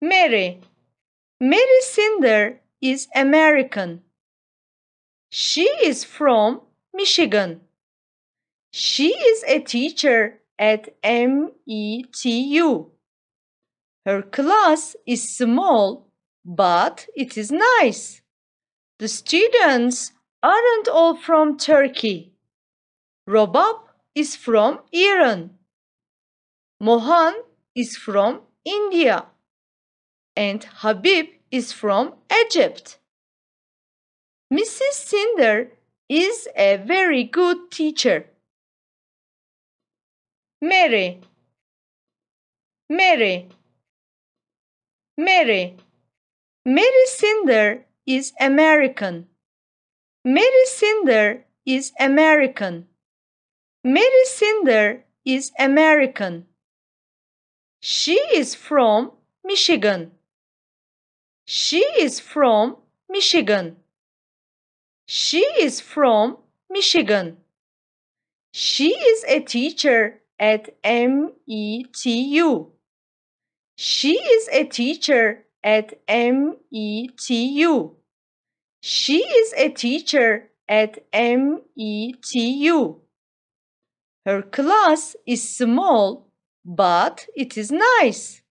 Mary. Mary Cinder is American. She is from Michigan. She is a teacher at METU. Her class is small, but it is nice. The students aren't all from Turkey. Robab is from Iran. Mohan is from India. And Habib is from Egypt. Mrs. Cinder is a very good teacher. Mary. Mary. Mary. Mary Cinder is American. Mary Cinder is American. Mary Cinder is American. She is from Michigan. She is from Michigan. She is from Michigan. She is a teacher at METU. She is a teacher at METU. She is a teacher at METU. Her class is small, but it is nice.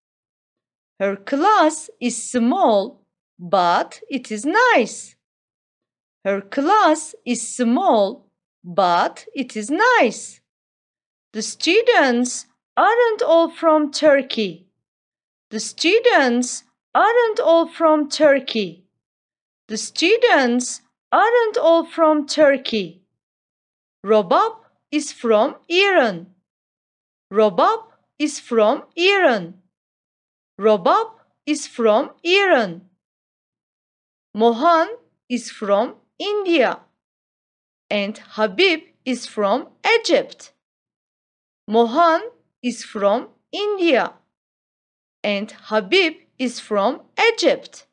Her class is small, but it is nice. Her class is small, but it is nice. The students aren't all from Turkey. The students aren't all from Turkey. The students aren't all from Turkey. Robab is from Iran. Robab is from Iran. Robab is from Iran. Mohan is from India. And Habib is from Egypt. Mohan is from India. And Habib is from Egypt.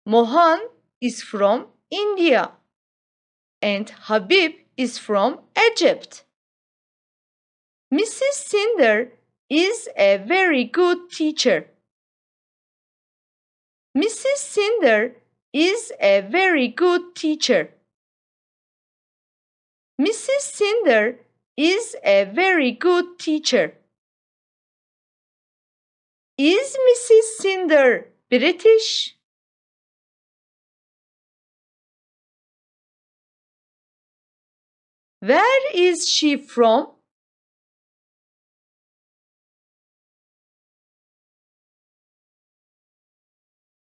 Mohan is from India. And Habib is from Egypt. Mrs. Cinder is a very good teacher. Mrs. Cinder is a very good teacher. Mrs. Cinder is a very good teacher. Is Mrs. Cinder British? Where is she from?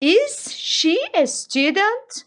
Is she a student?